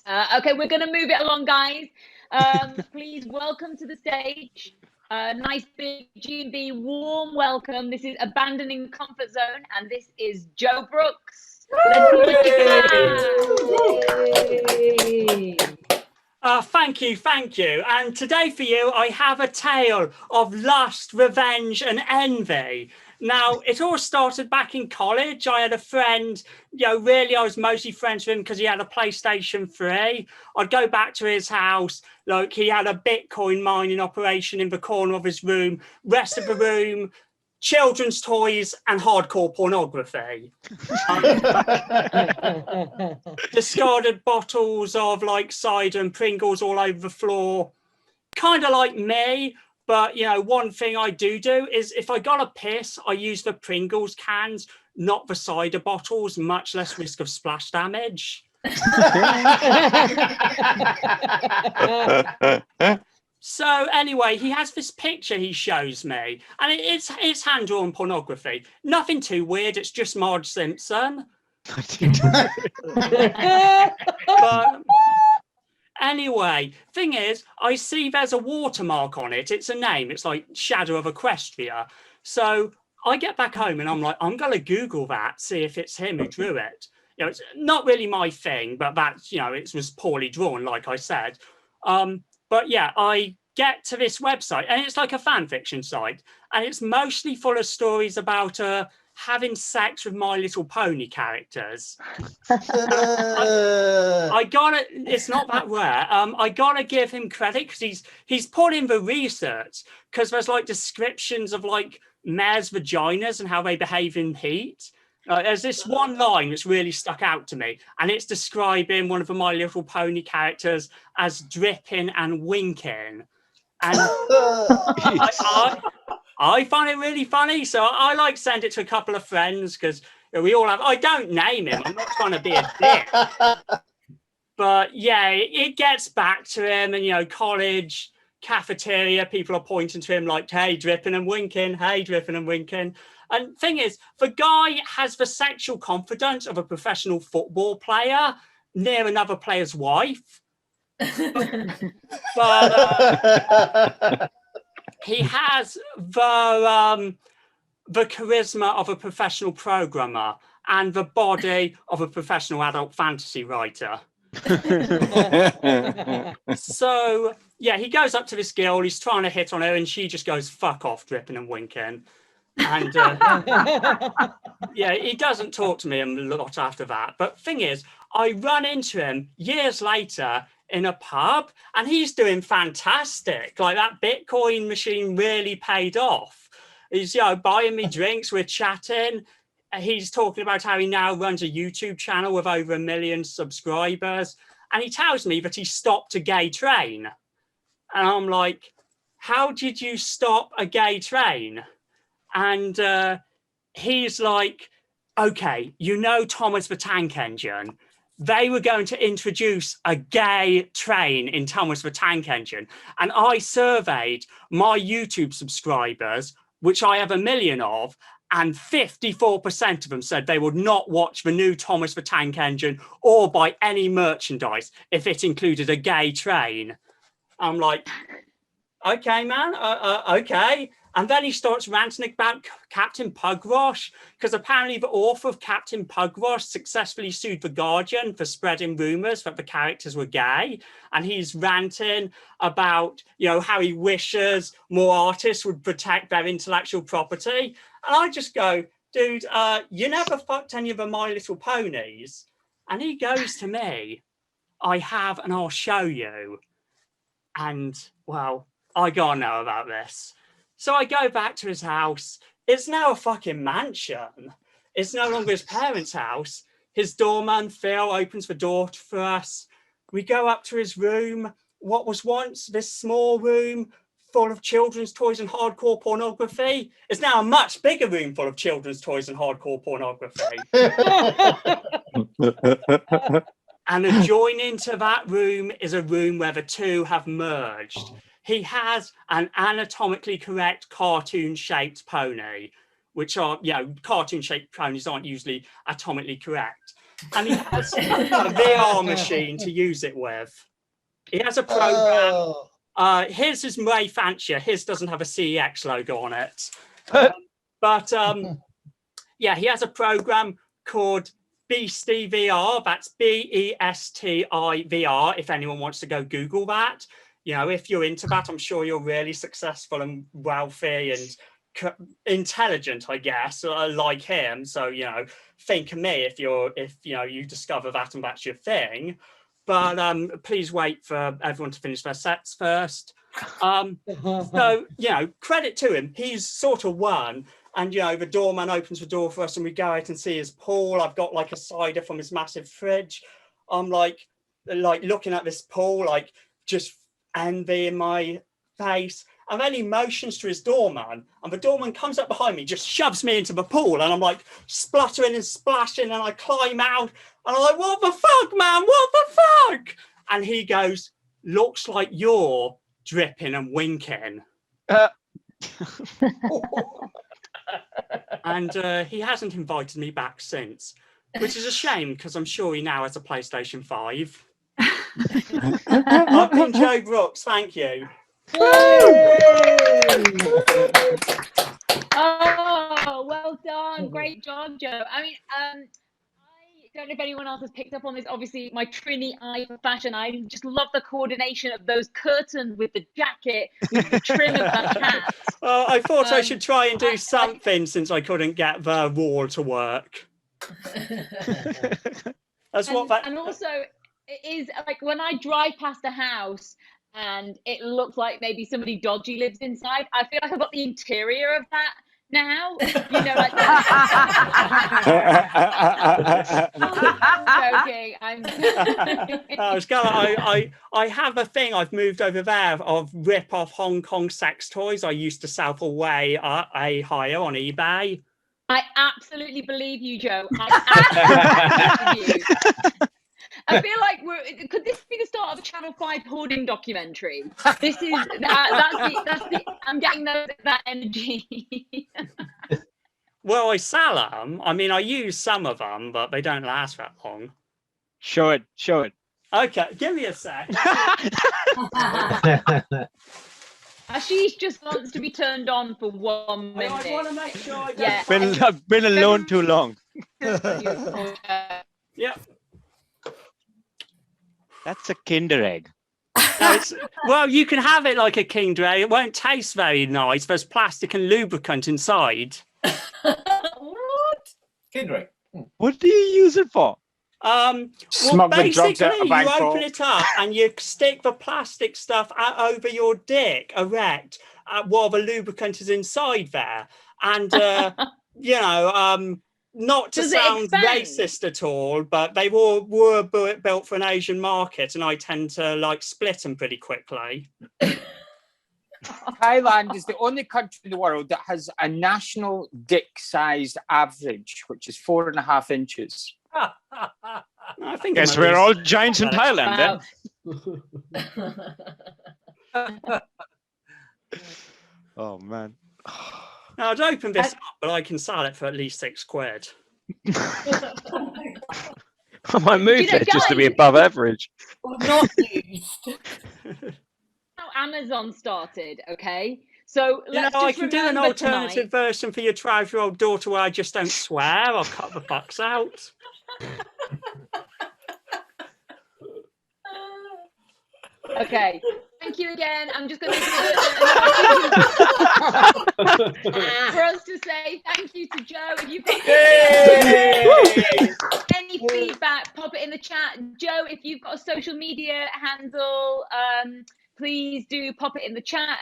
Okay, we're going to move it along, guys. Please welcome to the stage. Nice big G&B warm welcome. This is Abandoning the Comfort Zone, and this is Joe Brooks. Let's see what you have. Thank you. And today for you, I have a tale of lust, revenge, and envy. Now, it all started back in college. I had a friend, really, I was mostly friends with him because he had a PlayStation 3. I'd go back to his house. Like, he had a Bitcoin mining operation in the corner of his room. Rest of the room, children's toys and hardcore pornography. Discarded bottles of like cider and Pringles all over the floor. Kind of like me, but one thing I do is if I got a piss, I use the Pringles cans, not the cider bottles, much less risk of splash damage. So anyway, he has this picture he shows me, and it's hand-drawn pornography. Nothing too weird, it's just Marge Simpson. But anyway, thing is, I see there's a watermark on it. It's a name. It's like Shadow of Equestria. So I get back home and I'm like, I'm going to Google that, see if it's him who drew it. It's not really my thing, but that's, it was poorly drawn, like I said. But yeah, I get to this website and it's like a fan fiction site, and it's mostly full of stories about having sex with My Little Pony characters. I gotta, it's not that rare. I gotta give him credit because he's put in the research, because there's like descriptions of like mares' vaginas and how they behave in heat. There's this one line which really stuck out to me, and it's describing one of the My Little Pony characters as dripping and winking. And I find it really funny, so I like send it to a couple of friends because we all have. I don't name him. I'm not trying to be a dick, but yeah, it gets back to him, and college cafeteria, people are pointing to him like, "Hey, dripping and winking. Hey, dripping and winking." And thing is, the guy has the sexual confidence of a professional football player near another player's wife, but he has the charisma of a professional programmer and the body of a professional adult fantasy writer. So yeah, he goes up to this girl, he's trying to hit on her, and she just goes, "Fuck off, dripping and winking." And yeah, he doesn't talk to me a lot after that. But thing is, I run into him years later in a pub, and he's doing fantastic. Like, that Bitcoin machine really paid off. He's buying me drinks, we're chatting. He's talking about how he now runs a YouTube channel with over 1 million subscribers, and he tells me that he stopped a gay train. And I'm like, how did you stop a gay train? And he's like, okay, Thomas the Tank Engine. They were going to introduce a gay train in Thomas the Tank Engine. And I surveyed my YouTube subscribers, which I have 1 million of, and 54% of them said they would not watch the new Thomas the Tank Engine or buy any merchandise if it included a gay train. I'm like, okay, man, okay. And then he starts ranting about Captain Pugwash, because apparently the author of Captain Pugwash successfully sued The Guardian for spreading rumours that the characters were gay. And he's ranting about, how he wishes more artists would protect their intellectual property. And I just go, dude, you never fucked any of the My Little Ponies. And he goes to me, I have, and I'll show you. And, well, I gotta know about this. So I go back to his house. It's now a fucking mansion. It's no longer his parents' house. His doorman, Phil, opens the door for us. We go up to his room. What was once this small room full of children's toys and hardcore pornography is now a much bigger room full of children's toys and hardcore pornography. And adjoining to that room is a room where the two have merged. He has an anatomically correct cartoon-shaped pony, which are, cartoon-shaped ponies aren't usually anatomically correct. and he has a VR machine to use it with. He has a program. His is way fancier. His doesn't have a CEX logo on it. But yeah, he has a program called Beastie VR. That's BESTI VR. If anyone wants to go Google that, you know, if you're into that, I'm sure you're really successful and wealthy and intelligent, I guess, like him. So, you know, think of me if you know you discover that and that's your thing. But please wait for everyone to finish their sets first. So, you know, credit to him. He's sort of won. And, you know, the doorman opens the door for us and we go out and see his pool. I've got like a cider from his massive fridge. I'm like looking at this pool, like just envy in my face. And then he motions to his doorman, and the doorman comes up behind me, just shoves me into the pool, and I'm like spluttering and splashing, and I climb out, and I'm like, what the fuck, man? What the fuck? And he goes, looks like you're dripping and winking. And he hasn't invited me back since, which is a shame because I'm sure he now has a PlayStation 5. I've been Joe Brooks, thank you. Oh, well done. Great job, Joe. I mean, I don't know if anyone else has picked up on this. Obviously, my Trini eye for fashion. I just love the coordination of those curtains with the jacket, with the trim of the hat. Well, I thought I should try and do something since I couldn't get the wall to work. That's what that. And also, it is like when I drive past a house and it looks like maybe somebody dodgy lives inside, I feel like I've got the interior of that now. You know, like I'm joking. I have a thing. I've moved over there of rip-off Hong Kong sex toys I used to sell for way higher on eBay. I absolutely believe you, Joe. I absolutely believe you. I feel like could this be the start of a Channel 5 hoarding documentary? This is that's the I'm getting that energy. Well, I sell them. I mean, I use some of them, but they don't last that long. Show it. Okay, give me a sec. Ashish just wants to be turned on for 1 minute. I want to make sure I don't. Yeah. I've been alone too long. Yeah. That's a Kinder egg. No, well, you can have it like a Kinder egg. It won't taste very nice. There's plastic and lubricant inside. What? Kinder egg. What do you use it for? Well, Smuggling drugs basically, out of you Bangkok. open it up and you stick the plastic stuff over your dick, erect, while the lubricant is inside there. And, you know, not to sound racist at all, but they were built for an Asian market, and I tend to like split them pretty quickly. Thailand is the only country in the world that has a national dick-sized average, which is 4.5 inches. I think Guess we're all giants in Thailand then. Oh man. Now, I'd open this up, but I can sell it for at least £6. I might move it just to be above average. Not used. How Amazon started, okay? So let's I just can do an alternative version for your 12-year-old daughter where I just don't swear. I'll cut the fucks out. Okay, thank you again. I'm just going to for us to say thank you to Joe. If you've got any feedback, pop it in the chat. Joe, if you've got a social media handle, please do pop it in the chat.